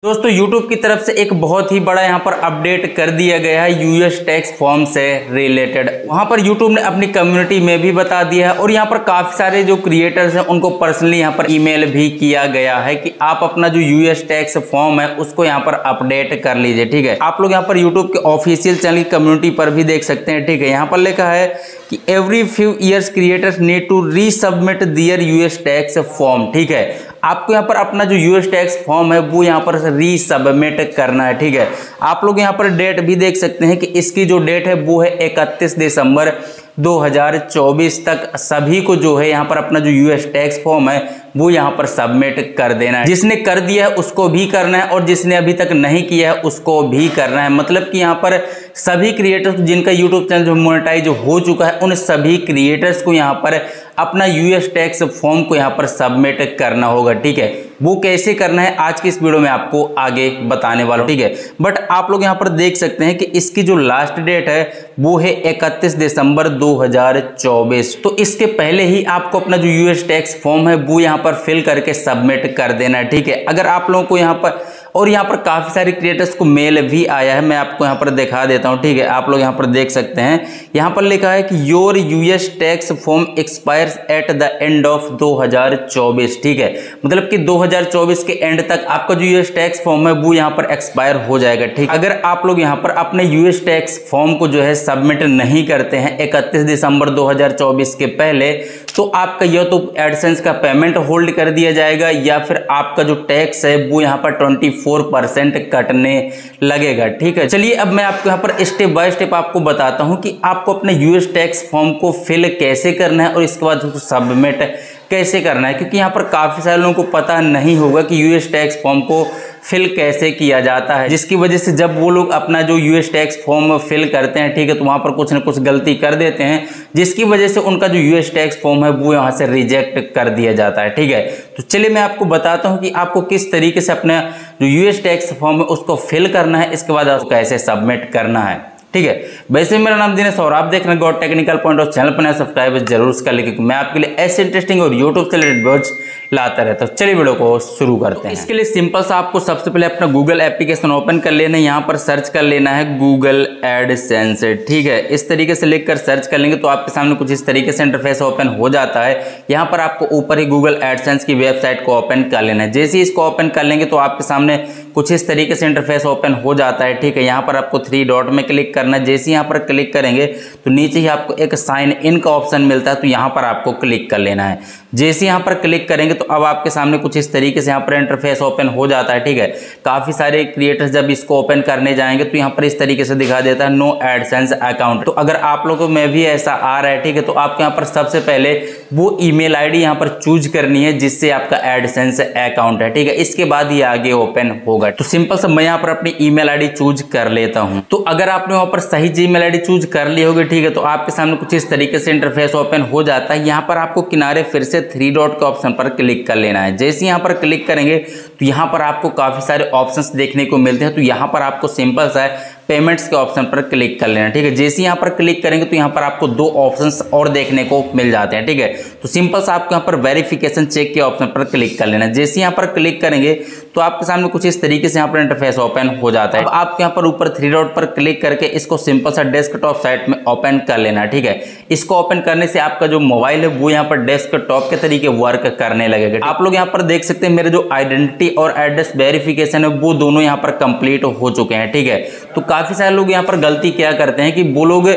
दोस्तों YouTube की तरफ से एक बहुत ही बड़ा यहाँ पर अपडेट कर दिया गया है यूएस टैक्स फॉर्म से रिलेटेड। वहाँ पर YouTube ने अपनी कम्युनिटी में भी बता दिया है और यहाँ पर काफी सारे जो क्रिएटर्स हैं उनको पर्सनली यहाँ पर ईमेल भी किया गया है कि आप अपना जो यूएस टैक्स फॉर्म है उसको यहाँ पर अपडेट कर लीजिए। ठीक है, आप लोग यहाँ पर YouTube के ऑफिशियल चैनल की कम्युनिटी पर भी देख सकते हैं। ठीक है, यहाँ पर लिखा है कि every few years creators need to resubmit their US tax form. ठीक है, आपको यहाँ पर अपना जो यूएस टैक्स फॉर्म है वो यहाँ पर रीसबमिट करना है। ठीक है, आप लोग यहाँ पर डेट भी देख सकते हैं कि इसकी जो डेट है वो है 31 दिसंबर 2024 तक सभी को जो है यहाँ पर अपना जो यूएस टैक्स फॉर्म है वो यहाँ पर सबमिट कर देना है। जिसने कर दिया है उसको भी करना है और जिसने अभी तक नहीं किया है उसको भी करना है। मतलब कि यहाँ पर सभी क्रिएटर्स जिनका यूट्यूब चैनल जो मोनेटाइज हो चुका है उन सभी क्रिएटर्स को यहाँ पर अपना यूएस टैक्स फॉर्म को यहाँ पर सबमिट करना होगा। ठीक है, वो कैसे करना है आज की इस वीडियो में आपको आगे बताने वाला हूँ। ठीक है, बट आप लोग यहाँ पर देख सकते हैं कि इसकी जो लास्ट डेट है वो है 31 दिसंबर 2024। तो इसके पहले ही आपको अपना जो यूएस टैक्स फॉर्म है वो यहाँ पर फिल करके सबमिट कर देना है। ठीक है, अगर आप लोगों को यहाँ पर और यहाँ पर काफी सारे क्रिएटर्स को मेल भी आया है, मैं आपको यहाँ पर दिखा देता हूँ। ठीक है, आप लोग यहाँ पर देख सकते हैं, यहाँ पर लिखा है कि your US tax form expires at the end of 2024। ठीक है, मतलब कि 2024 के एंड तक आपका जो यूएस टैक्स फॉर्म है वो यहाँ पर एक्सपायर हो जाएगा। ठीक, अगर आप लोग यहाँ पर अपने यूएस टैक्स फॉर्म को जो है सबमिट नहीं करते हैं 31 दिसंबर 2024 के पहले, तो आपका या तो एडसेंस का पेमेंट होल्ड कर दिया जाएगा या फिर आपका जो टैक्स है वो यहाँ पर 24% कटने लगेगा। ठीक है, चलिए अब मैं आपको यहाँ पर स्टेप बाय स्टेप आपको बताता हूँ कि आपको अपने यूएस टैक्स फॉर्म को फिल कैसे करना है और इसके बाद उसको सबमिट कैसे करना है, क्योंकि यहाँ पर काफी सारे लोगों को पता नहीं होगा कि यूएस टैक्स फॉर्म को फिल कैसे किया जाता है, जिसकी वजह से जब वो लोग अपना जो यूएस टैक्स फॉर्म फिल करते हैं, ठीक है, तो वहां पर कुछ ना कुछ गलती कर देते हैं, जिसकी वजह से उनका जो यूएस टैक्स फॉर्म है वो यहां से रिजेक्ट कर दिया जाता है। ठीक है, तो चलिए मैं आपको बताता हूं कि आपको किस तरीके से अपना जो यूएस टैक्स फॉर्म है उसको फिल करना है, इसके बाद उसको कैसे सबमिट करना है। ठीक है, वैसे मेरा नाम दिनेश और आप देख रहे हैं गॉड टेक्निकल पॉइंट और चैनल पर नया सब्सक्राइब जरूर कर लीजिए क्योंकि मैं आपके लिए ऐसे इंटरेस्टिंग और यूट्यूब से रिलेटेड वीडियोज लाता रहता हूं। चलिए वीडियो को शुरू करते हैं। इसके लिए सिंपल सा आपको सबसे पहले अपना गूगल एप्लीकेशन ओपन कर लेना है, यहाँ पर सर्च कर लेना है गूगल एडसेंस। ठीक है, इस तरीके से लिखकर सर्च कर लेंगे तो आपके सामने कुछ इस तरीके से इंटरफेस ओपन हो जाता है। यहाँ पर आपको ऊपर ही गूगल एडसेंस की वेबसाइट को ओपन कर लेना है। जैसे ही इसको ओपन कर लेंगे तो आपके सामने कुछ इस तरीके से इंटरफेस ओपन हो जाता है। ठीक है, यहाँ पर आपको 3 डॉट में क्लिक करना है। जैसे यहाँ पर क्लिक करेंगे तो नीचे ही आपको एक साइन इन का ऑप्शन मिलता है, तो यहाँ पर आपको क्लिक कर लेना है। जैसे यहाँ पर क्लिक करेंगे तो अब आपके सामने कुछ इस तरीके से यहाँ पर इंटरफेस ओपन हो जाता है। ठीक है, काफी सारे क्रिएटर्स जब इसको ओपन करने जाएंगे तो यहाँ पर इस तरीके से दिखा देता है नो एडसेंस अकाउंट। तो अगर आप लोगों में भी ऐसा आ रहा है, ठीक है, तो आपको यहाँ पर सबसे पहले वो ईमेल आईडी यहाँ पर चूज करनी है जिससे आपका एडसेंस अकाउंट है। ठीक है, इसके बाद ही आगे ओपन होगा। तो सिंपल सा मैं यहाँ पर अपनी ईमेल आईडी चूज कर लेता हूँ। तो अगर आपने वहां पर सही ईमेल आईडी चूज कर ली होगी, ठीक है, तो आपके सामने कुछ इस तरीके से इंटरफेस ओपन हो जाता है। यहाँ पर आपको किनारे फिर से 3 डॉट के ऑप्शन पर क्लिक कर लेना है। जैसे यहाँ पर क्लिक करेंगे तो यहाँ पर आपको काफी सारे ऑप्शंस देखने को मिलते हैं। तो यहाँ पर आपको सिंपल सा पेमेंट्स के ऑप्शन पर क्लिक कर लेना। ठीक है, जैसे यहाँ पर क्लिक करेंगे तो यहाँ पर आपको 2 ऑप्शंस और देखने को मिल जाते हैं। ठीक है, तो सिंपल सा आपको यहाँ पर वेरिफिकेशन चेक के ऑप्शन पर क्लिक कर लेना। जैसे यहाँ पर क्लिक करेंगे तो आपके सामने कुछ इस तरीके से यहाँ पर इंटरफेस ओपन हो जाता है। अब आपको यहाँ पर ऊपर 3 डॉट पर क्लिक करके इसको सिंपल सा डेस्कटॉप साइट में ओपन कर लेना। ठीक है, इसको ओपन करने से आपका जो मोबाइल है वो यहाँ पर डेस्कटॉप के तरीके वर्क करने लगेगा। आप लोग यहाँ पर देख सकते हैं मेरे जो आइडेंटिटी और एड्रेस वेरिफिकेशन है वो दोनों यहाँ पर कंप्लीट हो चुके हैं। ठीक है, तो काफी सारे लोग यहाँ पर गलती क्या करते हैं कि वो लोग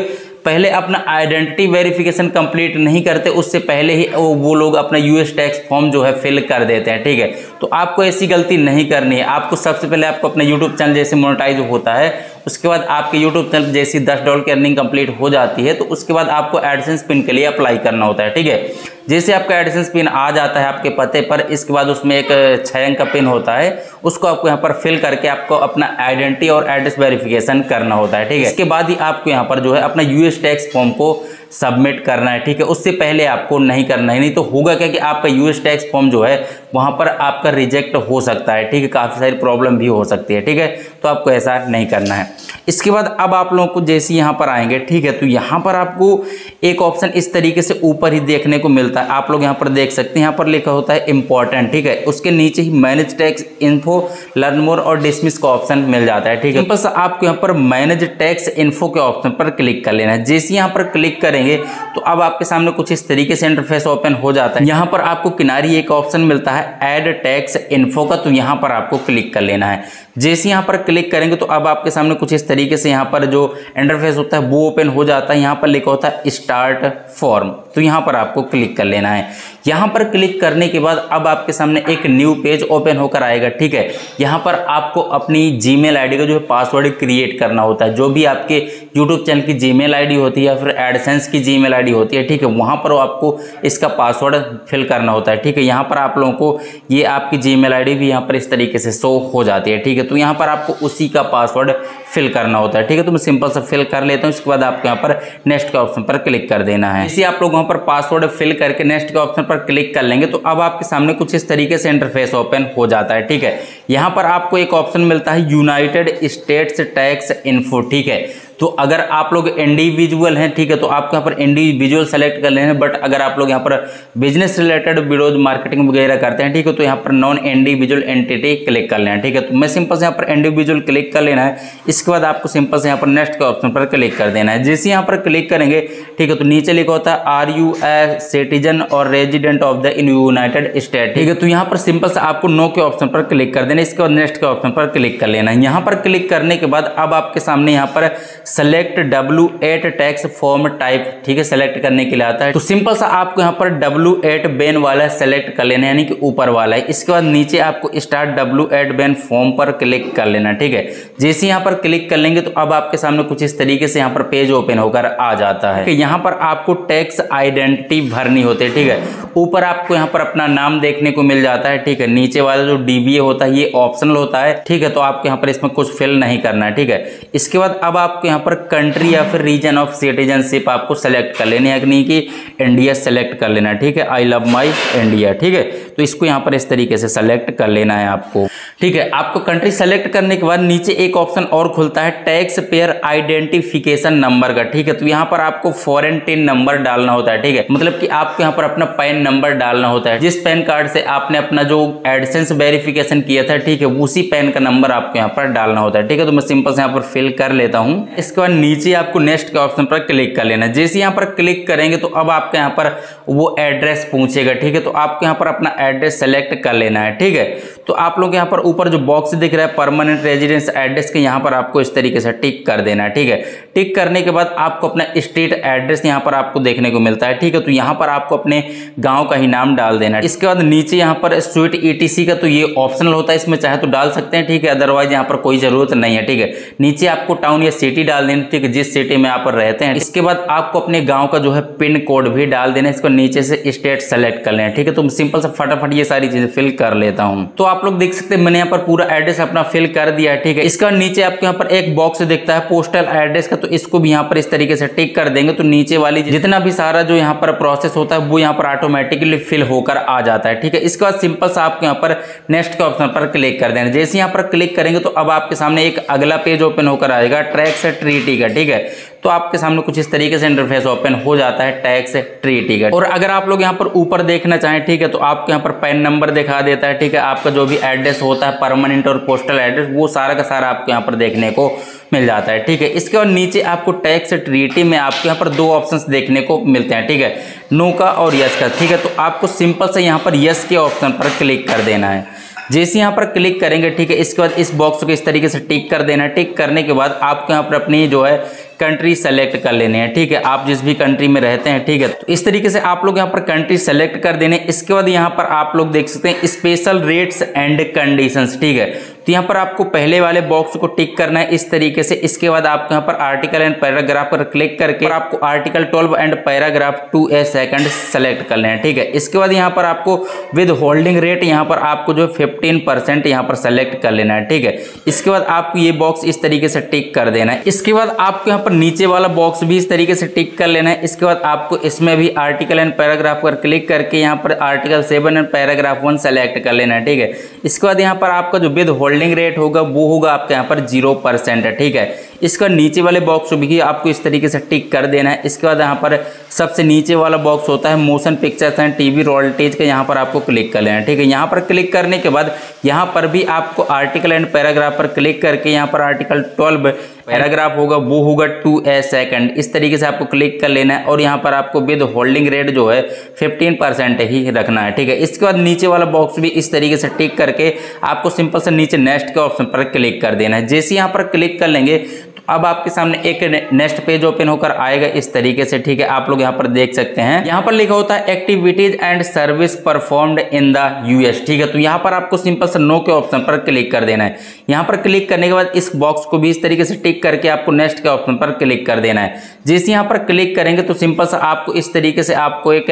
पहले अपना आइडेंटिटी वेरिफिकेशन कंप्लीट नहीं करते, उससे पहले ही वो लोग अपना यूएस टैक्स फॉर्म जो है फिल कर देते हैं। ठीक है, तो आपको ऐसी गलती नहीं करनी है। आपको सबसे पहले आपको अपना यूट्यूब चैनल जैसे मोनेटाइज होता है उसके बाद आपके यूट्यूब चैनल जैसी $10 की अर्निंग कंप्लीट हो जाती है तो उसके बाद आपको एडसेंस पिन के लिए अप्लाई करना होता है। ठीक है, जैसे आपका एडसेंस पिन आ जाता है आपके पते पर, इसके बाद उसमें एक 6 अंक का पिन होता है, उसको आपको यहाँ पर फिल करके आपको अपना आइडेंटिटी और एड्रेस वेरिफिकेशन करना होता है। ठीक है, इसके बाद ही आपको यहाँ पर जो है अपना यूएस टैक्स फॉर्म को सबमिट करना है, ठीक है। उससे पहले आपको नहीं करना है, नहीं तो होगा क्या कि आपका यूएस टैक्स फॉर्म जो है वहाँ पर आपका रिजेक्ट हो सकता है, ठीक है। काफ़ी सारी प्रॉब्लम भी हो सकती है, ठीक है। तो आपको ऐसा नहीं करना है। इसके बाद अब आप लोगों को जैसे यहाँ पर आएंगे, ठीक है, तो यहाँ पर आपको एक ऑप्शन इस तरीके से ऊपर ही देखने को मिलता है। आप लोग यहाँ पर देख सकते हैं, यहाँ पर लिखा होता है इंपॉर्टेंट, ठीक है। उसके नीचे ही manage tax info, learn more और डिसमिस का ऑप्शन मिल जाता है, ठीक है। बस आपको यहाँ पर मैनेज टैक्स इन्फो के ऑप्शन पर क्लिक कर लेना है। जैसे यहाँ पर क्लिक करेंगे तो अब आपके सामने कुछ इस तरीके से इंटरफेस ओपन हो जाता है। यहाँ पर आपको किनारी एक ऑप्शन मिलता है ऐड टैक्स इन्फो का, तो यहाँ पर आपको क्लिक कर लेना है। जैसे यहाँ पर क्लिक करेंगे तो अब आपके सामने कुछ इस तरीके से यहाँ पर जो इंटरफेस होता है वो ओपन हो जाता है। यहाँ पर लिखा होता है स्टार्ट फॉर्म, तो यहाँ पर आपको क्लिक कर लेना है। यहाँ पर क्लिक करने के बाद अब आपके सामने एक न्यू पेज ओपन होकर आएगा, ठीक है। यहाँ पर आपको अपनी जीमेल आईडी का जो है पासवर्ड क्रिएट करना होता है। जो भी आपके यूट्यूब चैनल की जीमेल आईडी होती है या फिर एडसेंस की जीमेल आईडी होती है, ठीक है, वहाँ पर आपको इसका पासवर्ड फिल करना होता है, ठीक है। यहाँ पर आप लोगों को ये आपकी जीमेल आईडी भी यहाँ पर इस तरीके से शो हो जाती है, ठीक है। तो यहाँ पर आपको उसी का पासवर्ड फिल करना होता है, ठीक है। तो मैं सिंपल सा फिल कर लेता हूँ। इसके बाद आपको यहाँ पर नेक्स्ट के ऑप्शन पर क्लिक कर देना है। इसी आप लोग वहाँ पर पासवर्ड फिल करके नेक्स्ट के ऑप्शन पर क्लिक कर लेंगे तो अब आपके सामने कुछ इस तरीके से इंटरफेस ओपन हो जाता है, ठीक है। यहाँ पर आपको एक ऑप्शन मिलता है यूनाइटेड स्टेट्स टैक्स इन्फो, ठीक है। तो अगर आप लोग इंडिविजुअल हैं, ठीक है, तो आपको यहाँ पर इंडिविजुअल सेलेक्ट कर लेना है। बट अगर आप लोग यहाँ पर बिजनेस रिलेटेड वीडियोज मार्केटिंग वगैरह करते हैं, ठीक है, तो यहाँ पर नॉन इंडिविजुअल एंटिटी क्लिक कर लेना है, ठीक है। तो मैं सिंपल से यहाँ पर इंडिविजुअल क्लिक कर लेना है। इसके बाद आपको सिंपल से यहाँ पर नेक्स्ट के ऑप्शन पर क्लिक कर देना है। जैसे यहाँ पर क्लिक करेंगे, ठीक है, तो नीचे लिखा होता है आर यू ए सिटीजन और resident of the United state, ठीक है। तो यहाँ पर सिंपल से आपको नो के ऑप्शन पर क्लिक कर देना है। इसके बाद नेक्स्ट के ऑप्शन पर क्लिक कर लेना है। यहाँ पर क्लिक करने के बाद अब आपके सामने यहाँ पर select W8 tax form type, ठीक है, सेलेक्ट करने के लिए आता है। तो सिंपल सा आपको यहाँ पर W8 बैन वाला सेलेक्ट कर लेना है, यानी कि ऊपर वाला है। इसके बाद नीचे आपको स्टार्ट W8 बैन फॉर्म पर क्लिक कर लेना, ठीक है। जैसे यहाँ पर क्लिक कर लेंगे तो अब आपके सामने कुछ इस तरीके से यहाँ पर पेज ओपन होकर आ जाता है। यहाँ पर आपको टैक्स आइडेंटिटी भरनी होती है, ठीक है। ऊपर आपको यहाँ पर अपना नाम देखने को मिल जाता है, ठीक है। नीचे वाला जो DBA होता है ये ऑप्शनल होता है, ठीक है। तो आपको यहाँ पर इसमें कुछ फिल नहीं करना है, ठीक है। इसके बाद अब आपको यहाँ पर कंट्री या फिर रीजन ऑफ सिटीजनशिप आपको सेलेक्ट कर लेनी है, यानी कि इंडिया सेलेक्ट कर लेना है, ठीक है। आई लव माई इंडिया, ठीक है। तो इसको यहाँ पर इस तरीके से सेलेक्ट कर लेना है आपको, ठीक है। आपको कंट्री सेलेक्ट करने के बाद नीचे एक ऑप्शन और खुलता है टैक्स पेयर आइडेंटिफिकेशन नंबर का, ठीक है। तो यहाँ पर आपको फॉरेन टिन नंबर डालना होता है, ठीक है। मतलब कि आपको यहाँ पर अपना पैन नंबर डालना होता है। जिस पैन कार्ड से आपने अपना जो एडसेंस वेरिफिकेशन किया था, ठीक है, उसी पैन का नंबर आपको यहाँ पर डालना होता है, ठीक है। तो मैं सिंपल से यहाँ पर फिल कर लेता हूँ। इसके बाद नीचे आपको नेक्स्ट के ऑप्शन पर क्लिक कर लेना है। जैसे यहाँ पर क्लिक करेंगे तो अब आपके यहाँ पर वो एड्रेस पूछेगा, ठीक है। तो आपको यहाँ पर अपना एड्रेस सेलेक्ट कर लेना है, ठीक है। तो आप लोग यहाँ पर ऊपर जो बॉक्स दिख रहा है परमानेंट रेजिडेंस एड्रेस के, यहाँ पर आपको इस तरीके से टिक कर देना है, ठीक है। टिक करने के बाद आपको अपना स्टेट एड्रेस यहाँ पर आपको देखने को मिलता है, ठीक है। तो यहाँ पर आपको अपने गांव का ही नाम डाल देना है। इसके बाद नीचे यहाँ पर स्वीट ETC का तो ये ऑप्शनल होता है, इसमें चाहे तो डाल सकते हैं, ठीक है। अदरवाइज यहाँ पर कोई जरूरत नहीं है, ठीक है। नीचे आपको टाउन या सिटी डाल देना, ठीक है, जिस सिटी में आप रहते हैं। इसके बाद आपको अपने गांव का जो है पिन कोड भी डाल देना है। इसको नीचे से स्टेट सेलेक्ट कर लेना, ठीक है। तो सिंपल से फटाफट ये सारी चीजें फिल कर लेता हूँ। तो आप लोग देख सकते हैं मैंने यहाँ पर पूरा एड्रेस अपना फिल कर दिया है, ठीक है। इसका नीचे आपको यहाँ पर एक बॉक्स दिखता है पोस्टल एड्रेस का, तो इसको भी यहाँ पर इस तरीके से टिक कर देंगे तो नीचे वाली जितना भी सारा जो यहाँ पर प्रोसेस होता है वो यहाँ पर ऑटोमेटिकली फिल होकर आ जाता है, ठीक है। इसके बाद सिंपल सा आपको यहाँ पर नेक्स्ट के ऑप्शन पर क्लिक कर देना। जैसे यहाँ पर क्लिक करेंगे तो अब आपके सामने एक अगला पेज ओपन होकर आएगा टैक्स ट्रीटी का, ठीक है। तो आपके सामने कुछ इस तरीके से इंटरफेस ओपन हो जाता है टैक्स ट्रीटी का। और अगर आप लोग यहाँ पर ऊपर देखना चाहें, ठीक है, तो आपको यहाँ पर पैन नंबर दिखा देता है, ठीक है। आपका जो भी एड्रेस होता है परमानेंट और पोस्टल एड्रेस वो सारा का सारा आपको यहाँ पर देखने को मिल जाता है, ठीक है। इसके बाद नीचे आपको टैक्स ट्रीटी में आपको यहाँ पर दो ऑप्शंस देखने को मिलते हैं, ठीक है, नो का और यस का, ठीक है। तो आपको सिंपल से यहाँ पर यस के ऑप्शन पर क्लिक कर देना है। जैसे यहाँ पर क्लिक करेंगे, ठीक है, इसके बाद इस बॉक्स को इस तरीके से टिक कर देना है। टिक करने के बाद आपको यहाँ पर अपनी जो है कंट्री सेलेक्ट कर लेने हैं, ठीक है। आप जिस भी कंट्री में रहते हैं, ठीक है, तो इस तरीके से आप लोग यहाँ पर कंट्री सेलेक्ट कर देने। इसके बाद यहाँ पर आप लोग देख सकते हैं स्पेशल रेट्स एंड कंडीशंस, ठीक है। तो तो यहाँ पर आपको पहले वाले बॉक्स को टिक करना है इस तरीके से। इसके बाद आपको यहाँ पर आर्टिकल एंड पैराग्राफ पर क्लिक करके और आपको article 12 and paragraph 2 a second select कर लेना है, ठीक है। इसके बाद यहाँ पर आपको विद होल्डिंग रेट यहाँ पर आपको जो 15% यहाँ पर सेलेक्ट कर लेना है, ठीक है। इसके बाद आपको ये बॉक्स इस तरीके से टिक कर देना है। इसके बाद आपको यहाँ पर नीचे वाला बॉक्स भी इस तरीके से टिक कर लेना है। इसके बाद आपको इसमें भी आर्टिकल एंड पैराग्राफ पर क्लिक करके यहाँ पर आर्टिकल 7 एंड पैराग्राफ 1 सेलेक्ट कर लेना है, ठीक है। इसके बाद यहाँ पर आपका जो विद होल्डिंग रेट होगा वो होगा आपका यहाँ पर 0% है, ठीक है। इसका नीचे वाले बॉक्स भी आपको इस तरीके से टिक कर देना है। इसके बाद यहाँ पर सबसे नीचे वाला बॉक्स होता है motion pictures and TV royalties का, यहाँ पर आपको क्लिक कर लेना है, ठीक है। यहाँ पर क्लिक करने के बाद यहाँ पर भी आपको आर्टिकल एंड पैराग्राफ पर क्लिक करके यहाँ पर आर्टिकल 12 पैराग्राफ होगा वो होगा 2 a सेकंड, इस तरीके से आपको क्लिक कर लेना है। और यहाँ पर आपको विद होल्डिंग रेट जो है 15% ही रखना है, ठीक है। इसके बाद नीचे वाला बॉक्स भी इस तरीके से टिक करके आपको सिंपल से नीचे नेक्स्ट के ऑप्शन पर क्लिक कर देना है। जैसे यहाँ पर क्लिक कर लेंगे तो अब आपके सामने एक नेक्स्ट पेज ओपन होकर आएगा इस तरीके से, ठीक है। आप लोग यहाँ पर देख सकते हैं, यहाँ पर लिखा होता है activities and service performed in the US, ठीक है। तो यहाँ पर आपको सिंपल से नो के ऑप्शन पर क्लिक कर देना है। यहाँ पर क्लिक करने के बाद इस बॉक्स को भी इस तरीके से टिक करके आपको नेक्स्ट के ऑप्शन पर क्लिक कर देना है। जैसे यहाँ पर क्लिक करेंगे तो सिंपल सा आपको इस तरीके से आपको एक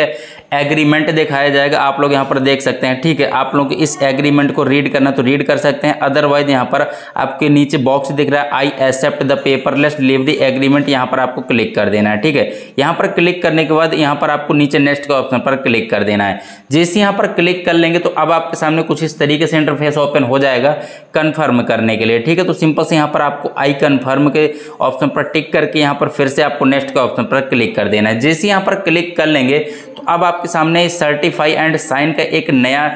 एग्रीमेंट दिखाया जाएगा, आप लोग यहाँ पर देख सकते हैं, ठीक है। आप लोग इस एग्रीमेंट को रीड करना तो रीड कर सकते हैं, अदरवाइज यहाँ पर आपके नीचे बॉक्स दिख रहा है I accept the paperless delivery agreement, यहाँ पर आपको क्लिक कर देना है, ठीक है। यहाँ पर क्लिक करने के बाद यहाँ पर आपको नीचे नेक्स्ट के ऑप्शन पर क्लिक कर देना है। जैसे यहाँ पर क्लिक कर लेंगे तो अब आपके सामने कुछ इस तरीके से इंटरफेस ओपन हो जाएगा कन्फर्म करने के लिए, ठीक है। तो सिंपल से यहाँ पर आपको आई कन्फर्म के ऑप्शन पर टिक करके यहाँ पर फिर से आपको नेक्स्ट के ऑप्शन पर क्लिक कर देना है। जैसे यहाँ पर क्लिक कर लेंगे तो अब आपके सामने सर्टिफाई एंड साइन का एक नया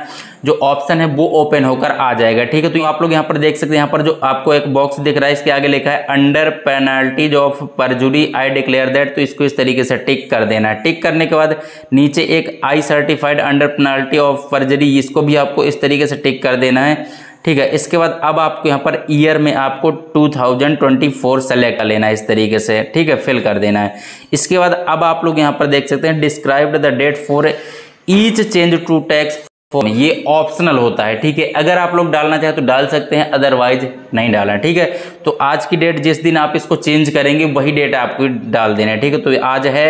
जो ऑप्शन है वो ओपन होकर आ जाएगा, ठीक है। तो आप लोग यहाँ पर देख सकते हैं, यहाँ पर जो आपको एक बॉक्स दिख रहा है इसके आगे लिखा है under penalties of परजुरी I declare that, तो इसको इस तरीके से टिक कर देना है। टिक करने के बाद नीचे एक आई सर्टिफाइड अंडर पेनल्टी ऑफ परजुरी, इसको भी आपको इस तरीके से टिक कर देना है, ठीक है। इसके बाद अब आपको यहाँ पर ईयर में आपको 2024 सेलेक्ट कर लेना है इस तरीके से, ठीक है, फिल कर देना है। इसके बाद अब आप लोग यहाँ पर देख सकते हैं described the date for each change to tax, ये ऑप्शनल होता है, ठीक है। अगर आप लोग डालना चाहे तो डाल सकते हैं, अदरवाइज नहीं डालना, ठीक है। तो आज की डेट जिस दिन आप इसको चेंज करेंगे वही डेट आपको डाल देना है, ठीक है। तो आज है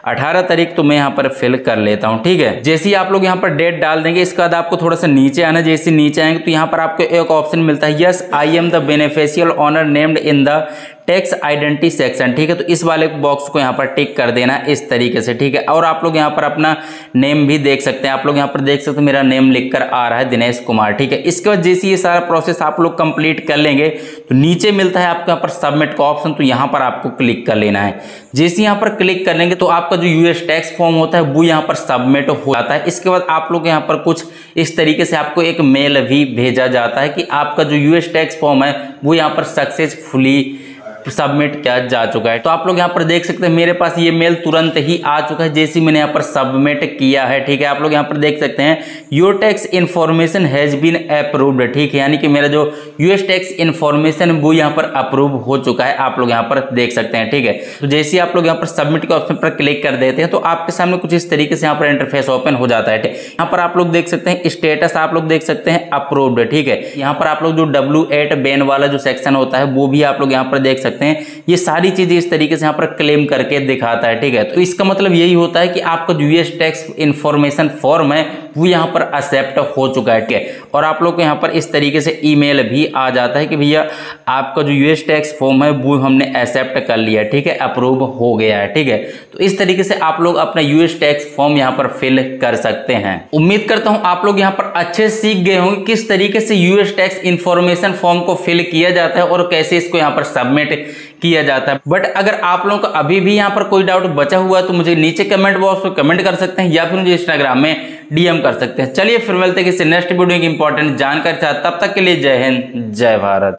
18 तारीख, तो मैं यहाँ पर फिल कर लेता हूँ, ठीक है। जैसे ही आप लोग यहाँ पर डेट डाल देंगे इसके बाद आपको थोड़ा सा नीचे आना, जैसे नीचे आएंगे तो यहाँ पर आपको एक ऑप्शन मिलता है yes I am the beneficial owner named in the tax identity section, ठीक है। तो इस वाले बॉक्स को यहाँ पर टिक कर देना इस तरीके से, ठीक है। और आप लोग यहाँ पर अपना नेम भी देख सकते हैं, आप लोग यहाँ पर देख सकते हैं मेरा नेम लिखकर आ रहा है दिनेश कुमार, ठीक है। इसके बाद जैसे ये सारा प्रोसेस आप लोग कंप्लीट कर लेंगे तो नीचे मिलता है आपको यहाँ पर सबमिट का ऑप्शन, तो यहाँ पर आपको क्लिक कर लेना है। जैसे यहाँ पर क्लिक कर लेंगे तो आपका जो यूएस टैक्स फॉर्म होता है वो यहाँ पर सबमिट हो जाता है। इसके बाद आप लोग यहाँ पर कुछ इस तरीके से आपको एक मेल भी भेजा जाता है कि आपका जो यूएस टैक्स फॉर्म है वो यहाँ पर सक्सेसफुली सबमिट किया जा चुका है। तो आप लोग यहाँ पर देख सकते हैं मेरे पास ये मेल तुरंत ही आ चुका है जैसे मैंने यहाँ पर सबमिट किया है, ठीक है। आप लोग यहाँ पर देख सकते हैं your tax information has been approved, ठीक है, यानी कि मेरा जो यूएस टैक्स इन्फॉर्मेशन वो यहाँ पर अप्रूव हो चुका है, आप लोग यहाँ पर देख सकते हैं, ठीक है। तो जैसे ही आप लोग यहाँ पर सबमिट के ऑप्शन पर क्लिक कर देते हैं तो आपके सामने कुछ इस तरीके से यहाँ पर इंटरफेस ओपन हो जाता है, ठीक है। यहाँ पर आप लोग देख सकते हैं स्टेटस, आप लोग देख सकते हैं अप्रूव्ड, ठीक है। यहाँ पर आप लोग जो W8 बैन वाला जो सेक्शन होता है वो भी आप लोग यहाँ पर देख सकते हैं, ये सारी चीजें इस तरीके से यहाँ पर क्लेम करके दिखाता है, ठीक है। तो इसका मतलब यही होता है कि आपका जो यूएस टैक्स इन्फॉर्मेशन फॉर्म है वो यहाँ पर एक्सेप्ट हो चुका है, ठीक है। और आप लोग को यहाँ पर इस तरीके से ईमेल भी आ जाता है कि भैया आपका जो यूएस टैक्स फॉर्म है वो हमने एक्सेप्ट कर लिया, ठीक है, अप्रूव हो गया है, ठीक है। तो इस तरीके से आप लोग अपना यूएस टैक्स फॉर्म यहाँ पर फिल कर सकते हैं। उम्मीद करता हूँ आप लोग यहाँ पर अच्छे सीख गए होंगे किस तरीके से यूएस टैक्स इन्फॉर्मेशन फॉर्म को फिल किया जाता है और कैसे इसको यहाँ पर सबमिट किया जाता है। बट अगर आप लोगों को अभी भी यहाँ पर कोई डाउट बचा हुआ है तो मुझे नीचे कमेंट बॉक्स में कमेंट कर सकते हैं या फिर मुझे इंस्टाग्राम में डीएम कर सकते हैं। चलिए फिर मिलते हैं किसी नेक्स्ट वीडियो की इंपॉर्टेंट जानकारी के साथ, तब तक के लिए जय हिंद जय भारत।